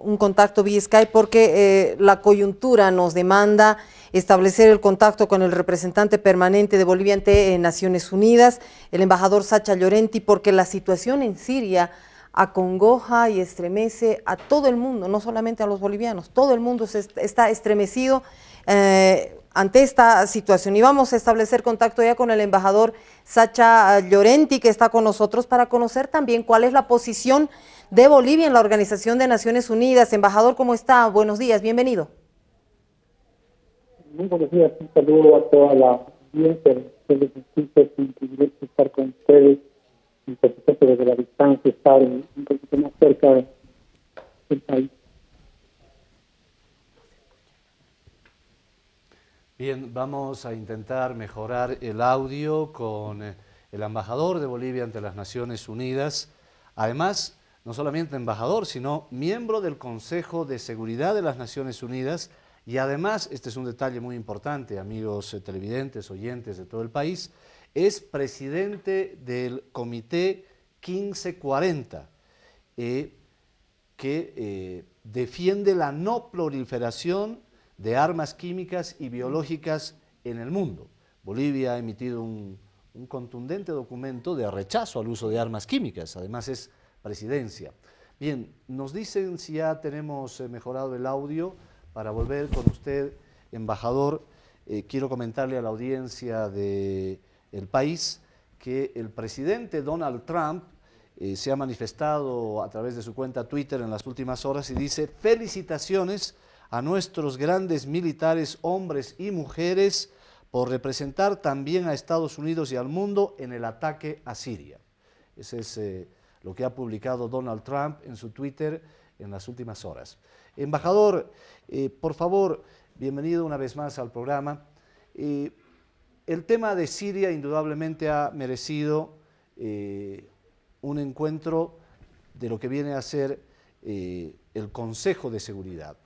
un contacto vía Skype porque la coyuntura nos demanda establecer el contacto con el representante permanente de Bolivia ante Naciones Unidas, el embajador Sacha Llorenti, porque la situación en Siria acongoja y estremece a todo el mundo, no solamente a los bolivianos, todo el mundo está estremecido ante esta situación. Y vamos a establecer contacto ya con el embajador Sacha Llorenti, que está con nosotros, para conocer también cuál es la posición de Bolivia en la Organización de Naciones Unidas. Embajador, ¿cómo está? Buenos días, bienvenido. Muy buenos días, un saludo a toda la audiencia. Les escucho, es un privilegio estar con ustedes, y por supuesto desde la distancia, estar un poquito más cerca del país. Bien, vamos a intentar mejorar el audio con el embajador de Bolivia ante las Naciones Unidas. Además, no solamente embajador, sino miembro del Consejo de Seguridad de las Naciones Unidas. Y además, este es un detalle muy importante, amigos televidentes, oyentes de todo el país, es presidente del Comité 1540, que defiende la no proliferación de armas químicas y biológicas en el mundo. Bolivia ha emitido un contundente documento de rechazo al uso de armas químicas, además es presidencia. Bien, nos dicen si ya tenemos mejorado el audio para volver con usted, embajador. Quiero comentarle a la audiencia del país que el presidente Donald Trump se ha manifestado a través de su cuenta Twitter en las últimas horas y dice: felicitaciones a nuestros grandes militares, hombres y mujeres, por representar también a Estados Unidos y al mundo en el ataque a Siria. Ese es lo que ha publicado Donald Trump en su Twitter en las últimas horas. Embajador, por favor, bienvenido una vez más al programa. El tema de Siria indudablemente ha merecido un encuentro de lo que viene a ser el Consejo de Seguridad.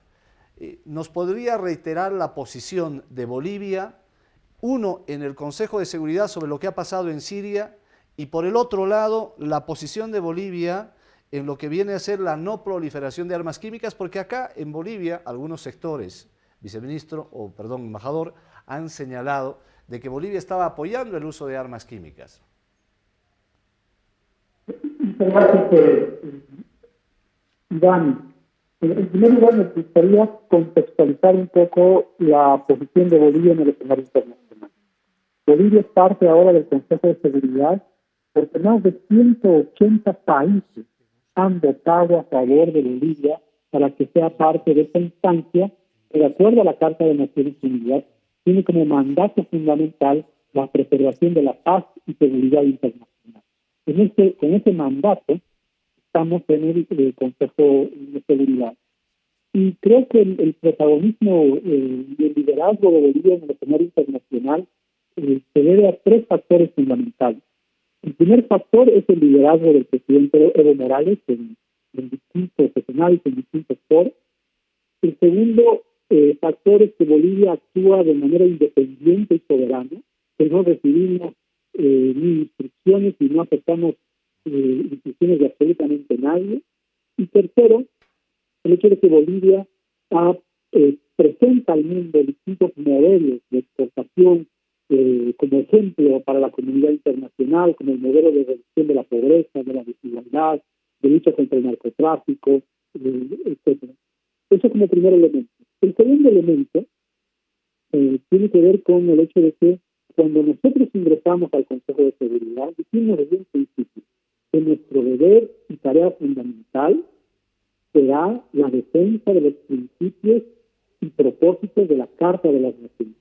¿Nos podría reiterar la posición de Bolivia, uno, en el Consejo de Seguridad sobre lo que ha pasado en Siria, y por el otro lado, la posición de Bolivia en lo que viene a ser la no proliferación de armas químicas? Porque acá en Bolivia algunos sectores, viceministro, o perdón, embajador, han señalado de que Bolivia estaba apoyando el uso de armas químicas. Muchas gracias, Iván. En primer lugar, me gustaría contextualizar un poco la posición de Bolivia en el escenario internacional. Bolivia es parte ahora del Consejo de Seguridad porque más de 180 países han votado a favor de Bolivia para que sea parte de esta instancia que, de acuerdo a la Carta de Naciones Unidas, tiene como mandato fundamental la preservación de la paz y seguridad internacional. Con ese mandato estamos en el Consejo de Seguridad. Y creo que el protagonismo y el liderazgo de Bolivia en el escenario internacional se debe a tres factores fundamentales. El primer factor es el liderazgo del presidente Evo Morales en distintos escenarios, en distintos foros. El segundo factor es que Bolivia actúa de manera independiente y soberana, que no recibimos ni instrucciones y no aceptamos instrucciones de absolutamente nadie. Y tercero, el hecho de que Bolivia presenta al mundo distintos modelos de exportación como ejemplo para la comunidad internacional, como el modelo de reducción de la pobreza, de la desigualdad, de lucha contra el narcotráfico, etcétera. Eso como primer elemento. El segundo elemento tiene que ver con el hecho de que cuando nosotros ingresamos al Consejo de Seguridad, dijimos desde un principio que nuestro deber y tarea fundamental será la defensa de los principios y propósitos de la Carta de las Naciones Unidas.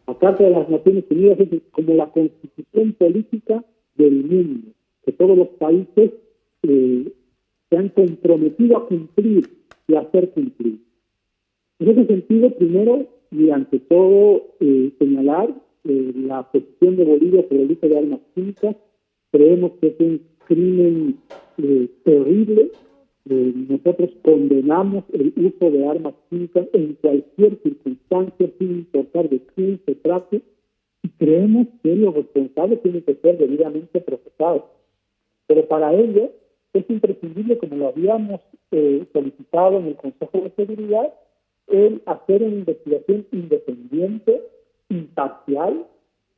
La Carta de las Naciones Unidas es como la constitución política del mundo, que todos los países se han comprometido a cumplir y a hacer cumplir. En ese sentido, primero y ante todo, señalar la posición de Bolivia sobre el uso de armas químicas. Creemos que es un crimen terrible. Nosotros condenamos el uso de armas químicas en cualquier circunstancia, sin importar de quién se trate, y creemos que los responsables tienen que ser debidamente procesados. Pero para ello es imprescindible, como lo habíamos solicitado en el Consejo de Seguridad, el hacer una investigación independiente, imparcial,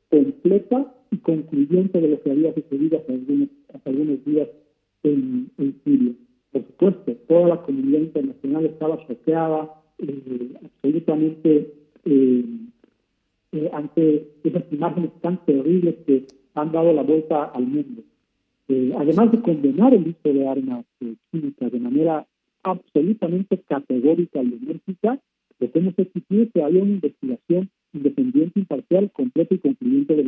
completa y concluyente de lo que había sucedido hace algunos días en Siria. Por supuesto, toda la comunidad internacional estaba choqueada, absolutamente ante esas imágenes tan terribles que han dado la vuelta al mundo. Además de condenar el uso de armas químicas de manera absolutamente categórica y enérgica, lo que hemos exigido es que haya una investigación independiente, imparcial, completa y concluyente de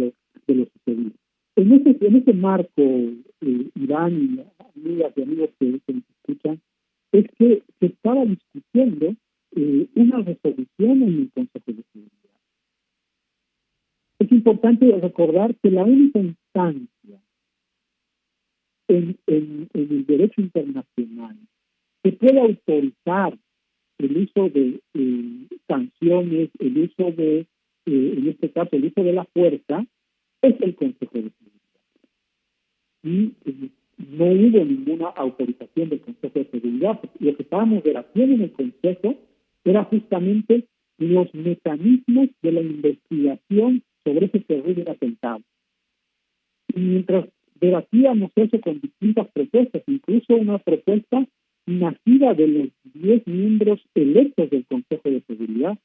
lo sucedido. En ese marco, Iván y amigas y amigos que nos escuchan, es que se estaba discutiendo una resolución en el Consejo de Seguridad. Es importante recordar que la única instancia en el derecho internacional que puede autorizar el uso de sanciones, el uso de, en este caso, el uso de la fuerza, es el Consejo de Seguridad. Y no hubo ninguna autorización del Consejo de Seguridad. Lo que estábamos debatiendo en el Consejo era justamente los mecanismos de la investigación sobre ese terrible atentado. Y mientras debatíamos eso con distintas propuestas, incluso una propuesta nacida de los 10 miembros electos del Consejo de Seguridad,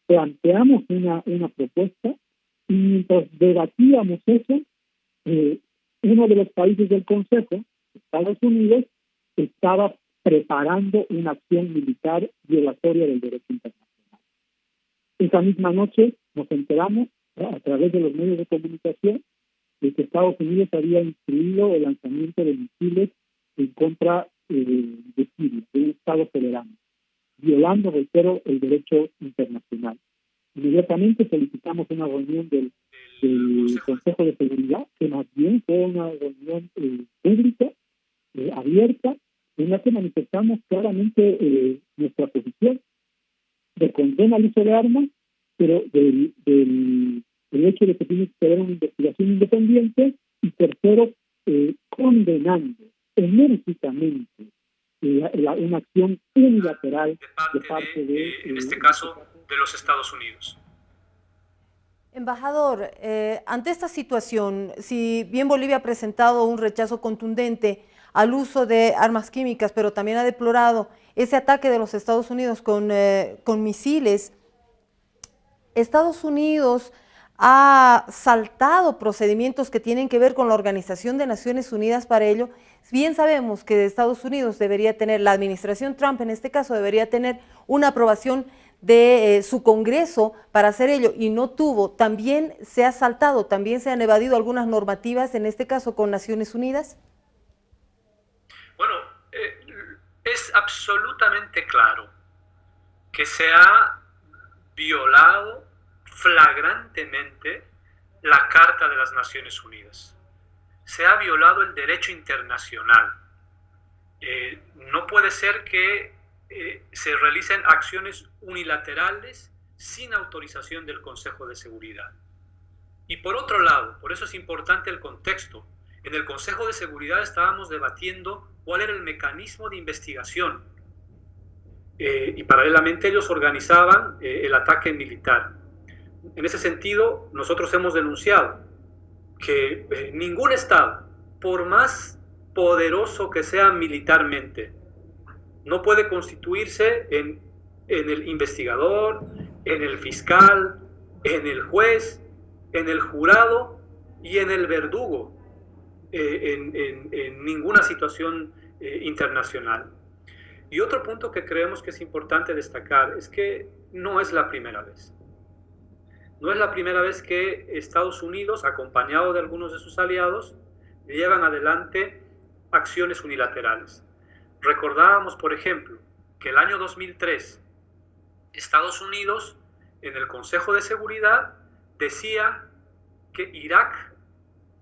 planteamos una propuesta y mientras debatíamos eso, uno de los países del Consejo, Estados Unidos, estaba preparando una acción militar violatoria del derecho internacional. Esa misma noche nos enteramos a través de los medios de comunicación de que Estados Unidos había instruido el lanzamiento de misiles en contra de Siria, de un Estado soberano, violando, reitero, el derecho internacional. Inmediatamente solicitamos una reunión del Consejo de Seguridad, que más bien fue una reunión pública, abierta, en la que manifestamos claramente nuestra posición de condena al uso de armas, pero del hecho de que tiene que haber una investigación independiente, y tercero, condenando enérgicamente una acción unilateral de parte de en este caso, de los Estados Unidos. Embajador, ante esta situación, si bien Bolivia ha presentado un rechazo contundente al uso de armas químicas, pero también ha deplorado ese ataque de los Estados Unidos con misiles, Estados Unidos ha saltado procedimientos que tienen que ver con la Organización de Naciones Unidas para ello. Bien sabemos que Estados Unidos debería tener, la administración Trump en este caso, debería tener una aprobación de su Congreso para hacer ello y no tuvo. También se ha saltado, también se han evadido algunas normativas, en este caso con Naciones Unidas. Bueno, es absolutamente claro que se ha violado flagrantemente la Carta de las Naciones Unidas. Se ha violado el derecho internacional. No puede ser que se realicen acciones unilaterales sin autorización del Consejo de Seguridad. Y por otro lado, por eso es importante el contexto, en el Consejo de Seguridad estábamos debatiendo cuál era el mecanismo de investigación y paralelamente ellos organizaban el ataque militar. En ese sentido, nosotros hemos denunciado que ningún Estado, por más poderoso que sea militarmente, no puede constituirse en el investigador, en el fiscal, en el juez, en el jurado y en el verdugo en ninguna situación internacional. Y otro punto que creemos que es importante destacar es que no es la primera vez. No es la primera vez que Estados Unidos, acompañado de algunos de sus aliados, llevan adelante acciones unilaterales. Recordábamos, por ejemplo, que el año 2003, Estados Unidos, en el Consejo de Seguridad, decía que Irak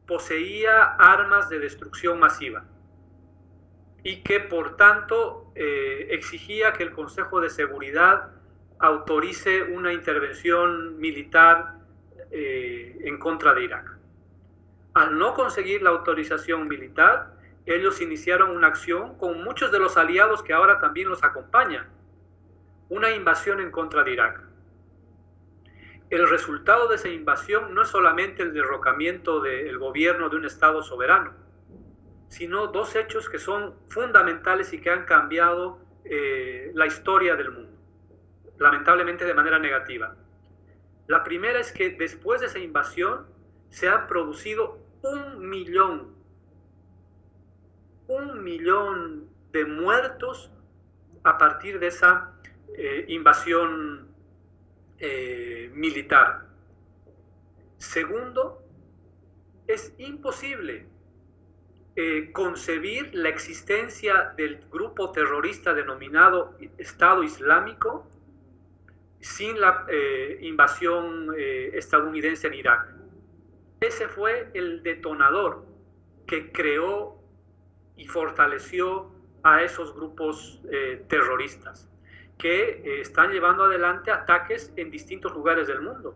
poseía armas de destrucción masiva y que, por tanto, exigía que el Consejo de Seguridad autorice una intervención militar en contra de Irak. Al no conseguir la autorización militar, ellos iniciaron una acción con muchos de los aliados que ahora también los acompañan, una invasión en contra de Irak. El resultado de esa invasión no es solamente el derrocamiento del gobierno de un Estado soberano, sino dos hechos que son fundamentales y que han cambiado la historia del mundo, lamentablemente de manera negativa. La primera es que después de esa invasión se ha producido 1 millón de muertos a partir de esa invasión militar. Segundo, es imposible concebir la existencia del grupo terrorista denominado Estado Islámico sin la invasión estadounidense en Irak. Ese fue el detonador que creó y fortaleció a esos grupos terroristas que están llevando adelante ataques en distintos lugares del mundo.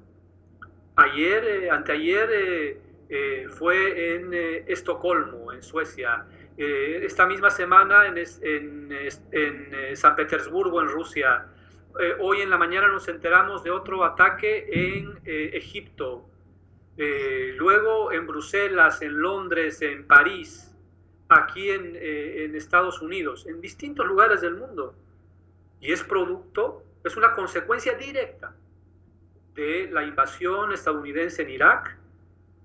Anteayer fue en Estocolmo, en Suecia. Esta misma semana en San Petersburgo, en Rusia. Hoy en la mañana nos enteramos de otro ataque en Egipto. Luego en Bruselas, en Londres, en París, aquí en Estados Unidos, en distintos lugares del mundo. Y es una consecuencia directa de la invasión estadounidense en Irak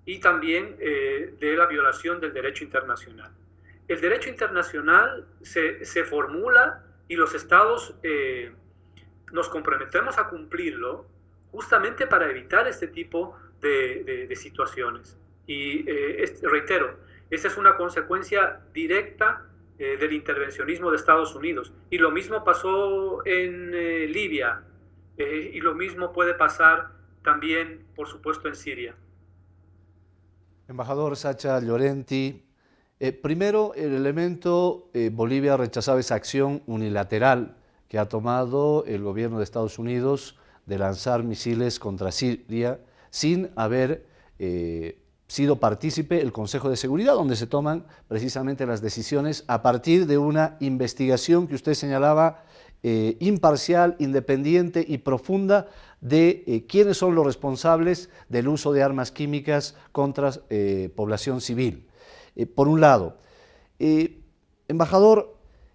y también de la violación del derecho internacional. El derecho internacional se formula y los estados nos comprometemos a cumplirlo justamente para evitar este tipo de situaciones. Y reitero, esa es una consecuencia directa del intervencionismo de Estados Unidos. Y lo mismo pasó en Libia, y lo mismo puede pasar también, por supuesto, en Siria. Embajador Sacha Llorenti, primero el elemento, Bolivia rechazaba esa acción unilateral que ha tomado el gobierno de Estados Unidos de lanzar misiles contra Siria sin haber sido partícipe el Consejo de Seguridad, donde se toman precisamente las decisiones a partir de una investigación que usted señalaba imparcial, independiente y profunda de quiénes son los responsables del uso de armas químicas contra población civil. Por un lado, embajador,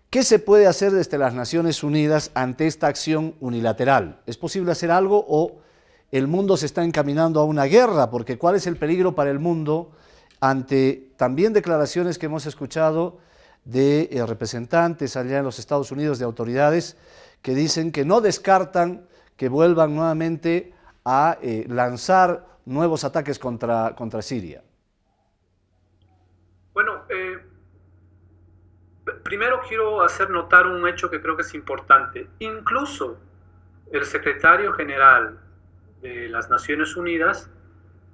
¿qué se puede hacer desde las Naciones Unidas ante esta acción unilateral? ¿Es posible hacer algo o el mundo se está encaminando a una guerra? Porque ¿cuál es el peligro para el mundo ante también declaraciones que hemos escuchado de representantes allá en los Estados Unidos, de autoridades que dicen que no descartan que vuelvan nuevamente a lanzar nuevos ataques contra Siria? Bueno, primero quiero hacer notar un hecho que creo que es importante. Incluso el secretario general de las Naciones Unidas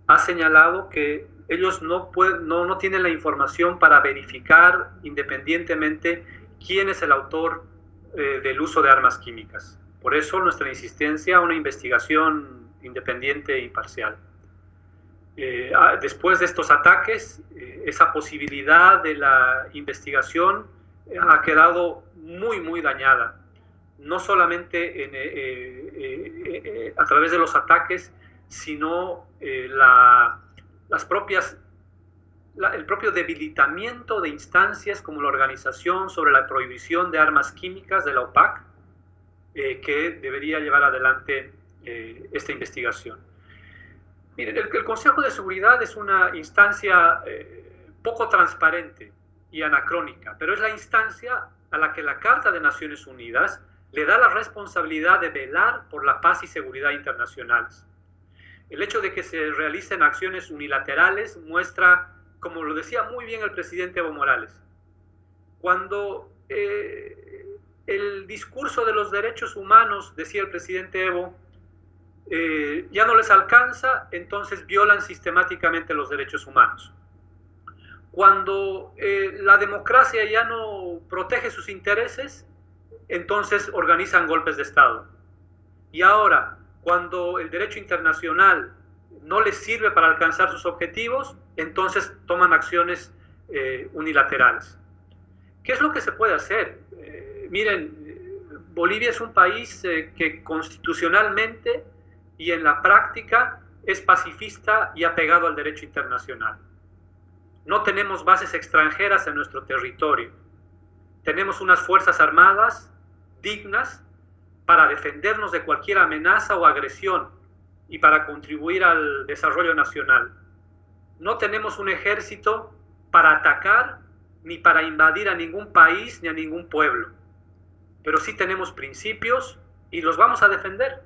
ha señalado que ellos no tienen la información para verificar independientemente quién es el autor del uso de armas químicas. Por eso nuestra insistencia a una investigación independiente e imparcial. Después de estos ataques, esa posibilidad de la investigación ha quedado muy dañada. No solamente a través de los ataques, sino el propio debilitamiento de instancias como la Organización sobre la Prohibición de Armas Químicas de la OPAC, que debería llevar adelante esta investigación. Miren, el Consejo de Seguridad es una instancia poco transparente y anacrónica, pero es la instancia a la que la Carta de Naciones Unidas le da la responsabilidad de velar por la paz y seguridad internacionales. El hecho de que se realicen acciones unilaterales muestra, como lo decía muy bien el presidente Evo Morales, cuando el discurso de los derechos humanos, decía el presidente Evo, ya no les alcanza, entonces violan sistemáticamente los derechos humanos. Cuando la democracia ya no protege sus intereses, entonces organizan golpes de Estado. Y ahora, cuando el derecho internacional no les sirve para alcanzar sus objetivos, entonces toman acciones unilaterales. ¿Qué es lo que se puede hacer? Miren, Bolivia es un país que constitucionalmente y en la práctica es pacifista y apegado al derecho internacional. No tenemos bases extranjeras en nuestro territorio. Tenemos unas fuerzas armadas dignas para defendernos de cualquier amenaza o agresión y para contribuir al desarrollo nacional. No tenemos un ejército para atacar ni para invadir a ningún país ni a ningún pueblo. Pero sí tenemos principios y los vamos a defender.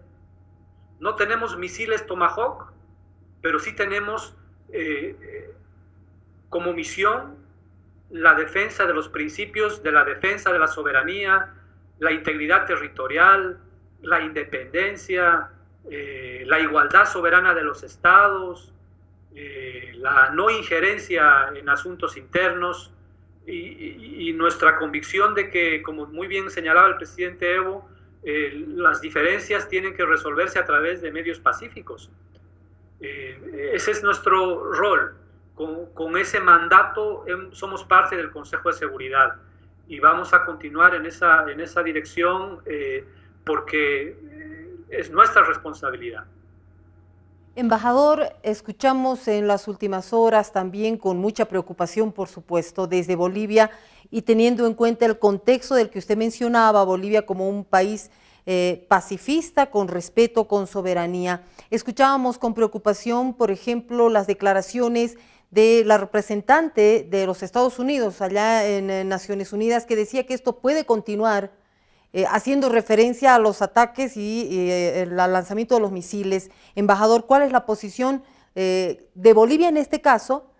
No tenemos misiles Tomahawk, pero sí tenemos como misión la defensa de los principios, de la defensa de la soberanía, la integridad territorial, la independencia, la igualdad soberana de los estados, la no injerencia en asuntos internos y nuestra convicción de que, como muy bien señalaba el presidente Evo, las diferencias tienen que resolverse a través de medios pacíficos. Ese es nuestro rol. Con ese mandato somos parte del Consejo de Seguridad y vamos a continuar en esa dirección porque es nuestra responsabilidad. Embajador, escuchamos en las últimas horas también con mucha preocupación, por supuesto, desde Bolivia y teniendo en cuenta el contexto del que usted mencionaba, Bolivia como un país pacifista, con respeto, con soberanía. Escuchábamos con preocupación, por ejemplo, las declaraciones de la representante de los Estados Unidos allá en Naciones Unidas, que decía que esto puede continuar, haciendo referencia a los ataques y el lanzamiento de los misiles. Embajador, ¿cuál es la posición de Bolivia en este caso?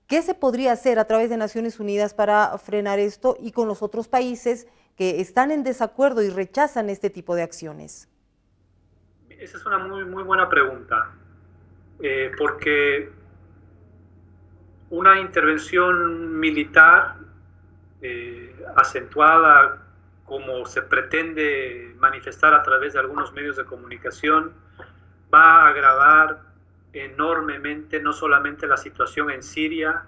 ¿Qué se podría hacer a través de Naciones Unidas para frenar esto y con los otros países que están en desacuerdo y rechazan este tipo de acciones? Esa es una muy buena pregunta, porque una intervención militar acentuada, como se pretende manifestar a través de algunos medios de comunicación, va a agravar enormemente no solamente la situación en Siria,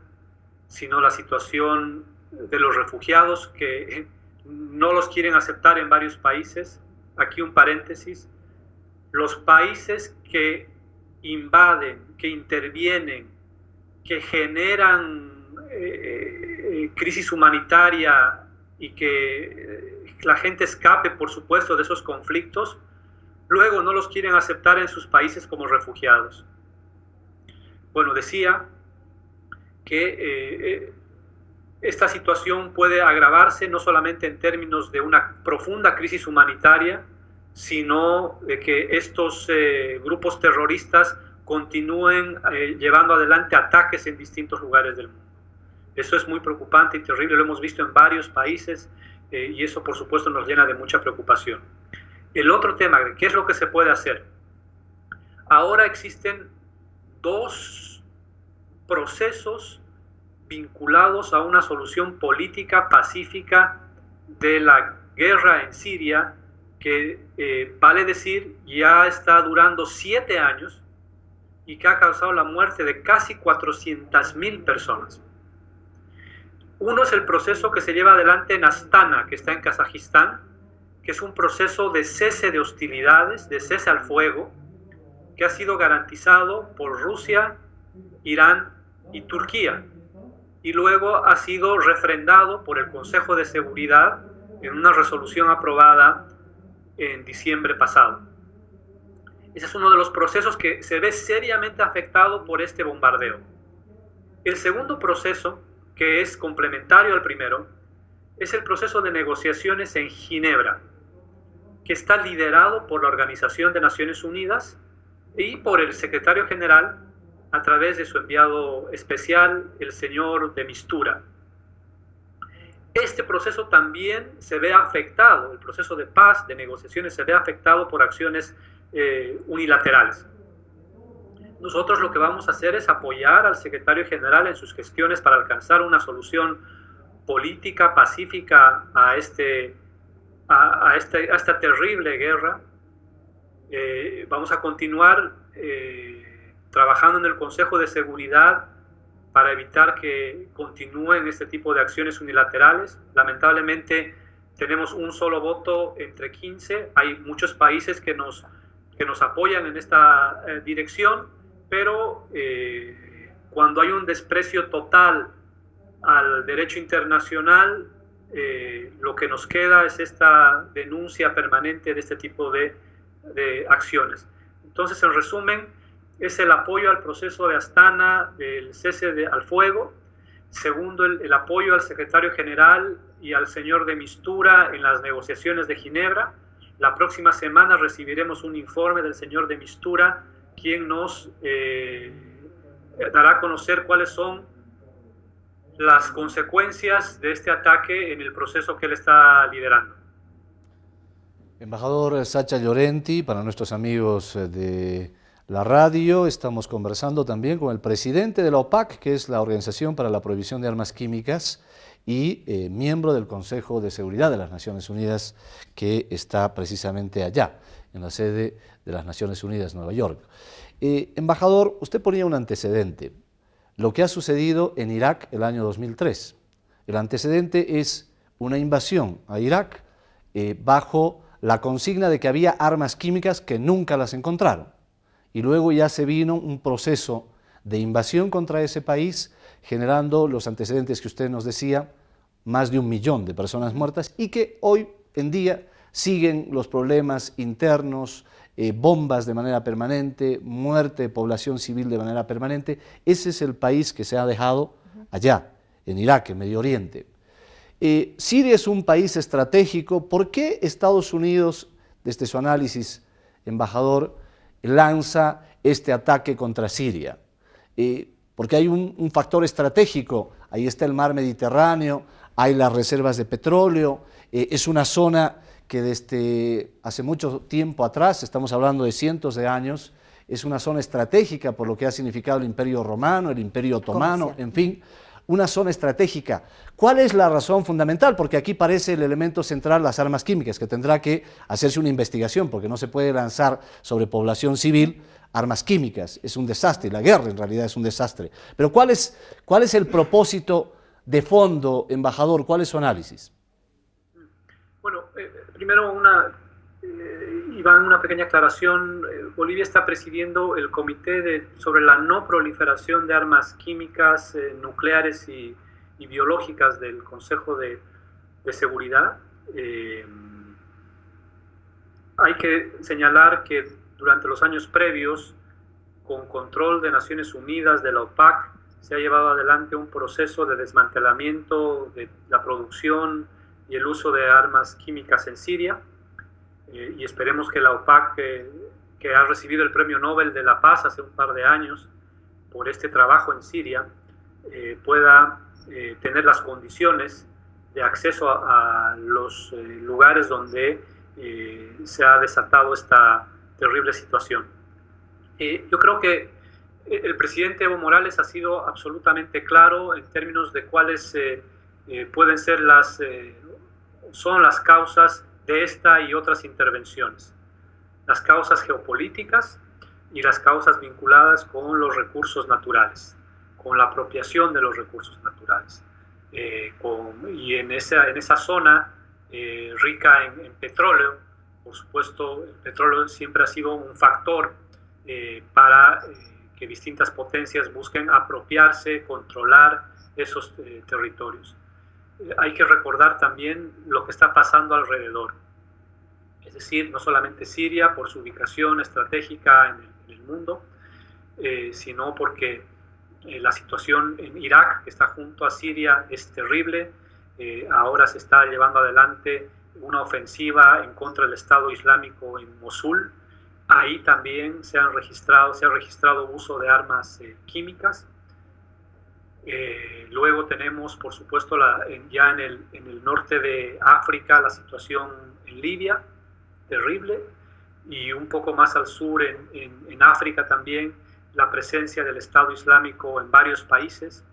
sino la situación de los refugiados que no los quieren aceptar en varios países. Aquí un paréntesis: los países que invaden, que intervienen, que generan crisis humanitaria y que la gente escape, por supuesto, de esos conflictos, luego no los quieren aceptar en sus países como refugiados. Bueno, decía que esta situación puede agravarse no solamente en términos de una profunda crisis humanitaria, sino de que estos grupos terroristas continúen llevando adelante ataques en distintos lugares del mundo. Eso es muy preocupante y terrible, lo hemos visto en varios países y eso por supuesto nos llena de mucha preocupación. El otro tema, ¿qué es lo que se puede hacer? Ahora existen dos procesos vinculados a una solución política pacífica de la guerra en Siria que, vale decir, ya está durando 7 años y que ha causado la muerte de casi 400.000 personas. Uno es el proceso que se lleva adelante en Astana, que está en Kazajistán, que es un proceso de cese de hostilidades, de cese al fuego, que ha sido garantizado por Rusia, Irán y Turquía, y luego ha sido refrendado por el Consejo de Seguridad en una resolución aprobada en diciembre pasado. Ese es uno de los procesos que se ve seriamente afectado por este bombardeo. El segundo proceso, que es complementario al primero, es el proceso de negociaciones en Ginebra, que está liderado por la Organización de Naciones Unidas y por el secretario general a través de su enviado especial, el señor de Mistura. Este proceso también se ve afectado, el proceso de paz, de negociaciones, se ve afectado por acciones unilaterales. Nosotros lo que vamos a hacer es apoyar al secretario general en sus gestiones para alcanzar una solución política, pacífica a esta terrible guerra. Vamos a continuar trabajando en el Consejo de Seguridad para evitar que continúen este tipo de acciones unilaterales. Lamentablemente tenemos un solo voto entre 15. Hay muchos países que nos apoyan en esta dirección, pero cuando hay un desprecio total al derecho internacional, lo que nos queda es esta denuncia permanente de este tipo de acciones. Entonces, en resumen, es el apoyo al proceso de Astana, del cese al fuego. Segundo, el apoyo al secretario general y al señor de Mistura en las negociaciones de Ginebra. La próxima semana recibiremos un informe del señor de Mistura, quien nos dará a conocer cuáles son las consecuencias de este ataque en el proceso que él está liderando. Embajador Sacha Llorenti, para nuestros amigos de la radio, estamos conversando también con el presidente de la OPAC, que es la Organización para la Prohibición de Armas Químicas, y miembro del Consejo de Seguridad de las Naciones Unidas, que está precisamente allá, en la sede de las Naciones Unidas, Nueva York. Embajador, usted ponía un antecedente, lo que ha sucedido en Irak el año 2003. El antecedente es una invasión a Irak bajo la consigna de que había armas químicas que nunca las encontraron. Y luego ya se vino un proceso de invasión contra ese país, generando los antecedentes que usted nos decía, más de 1 millón de personas muertas, y que hoy en día siguen los problemas internos, bombas de manera permanente, muerte de población civil de manera permanente. Ese es el país que se ha dejado allá, en Irak, en Medio Oriente. Siria es un país estratégico. ¿Por qué Estados Unidos, desde su análisis, embajador, lanza este ataque contra Siria? Porque hay un factor estratégico. Ahí está el mar Mediterráneo, hay las reservas de petróleo, es una zona que desde hace mucho tiempo atrás, estamos hablando de cientos de años, es una zona estratégica por lo que ha significado el Imperio Romano, el Imperio Otomano, en fin, una zona estratégica. ¿Cuál es la razón fundamental? Porque aquí parece el elemento central las armas químicas, que tendrá que hacerse una investigación, porque no se puede lanzar sobre población civil armas químicas. Es un desastre, la guerra en realidad es un desastre. Pero ¿cuál es el propósito de fondo, embajador? ¿Cuál es su análisis? Bueno, primero Iván, una pequeña aclaración. Bolivia está presidiendo el Comité sobre la no proliferación de armas químicas, nucleares y biológicas del Consejo de Seguridad. Hay que señalar que durante los años previos, con control de Naciones Unidas, de la OPAC, se ha llevado adelante un proceso de desmantelamiento de la producción y el uso de armas químicas en Siria, y esperemos que la OPAC, que ha recibido el Premio Nobel de la Paz hace un par de años por este trabajo en Siria, pueda tener las condiciones de acceso a los lugares donde se ha desatado esta terrible situación. Yo creo que el presidente Evo Morales ha sido absolutamente claro en términos de cuáles pueden ser son las causas de esta y otras intervenciones. Las causas geopolíticas y las causas vinculadas con los recursos naturales, con la apropiación de los recursos naturales. Y en esa zona rica en petróleo, por supuesto, el petróleo siempre ha sido un factor para que distintas potencias busquen apropiarse, controlar esos territorios. Hay que recordar también lo que está pasando alrededor. Es decir, no solamente Siria por su ubicación estratégica en el mundo, sino porque la situación en Irak, que está junto a Siria, es terrible. Ahora se está llevando adelante una ofensiva en contra del Estado Islámico en Mosul. Ahí también se ha registrado uso de armas químicas. Luego tenemos, por supuesto, ya en el norte de África, la situación en Libia, terrible, y un poco más al sur, en África también, la presencia del Estado Islámico en varios países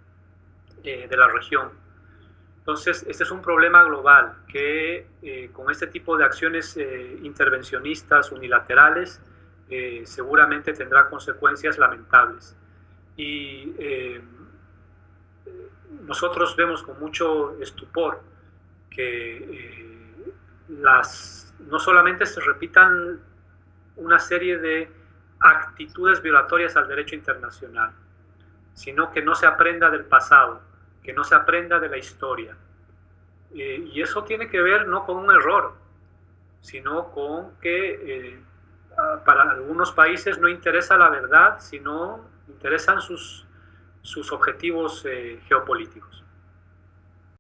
de la región. Entonces, este es un problema global que con este tipo de acciones intervencionistas, unilaterales, seguramente tendrá consecuencias lamentables. Y nosotros vemos con mucho estupor que no solamente se repitan una serie de actitudes violatorias al derecho internacional, sino que no se aprenda del pasado, que no se aprenda de la historia. Y eso tiene que ver no con un error, sino con que para algunos países no interesa la verdad, sino interesan sus objetivos geopolíticos.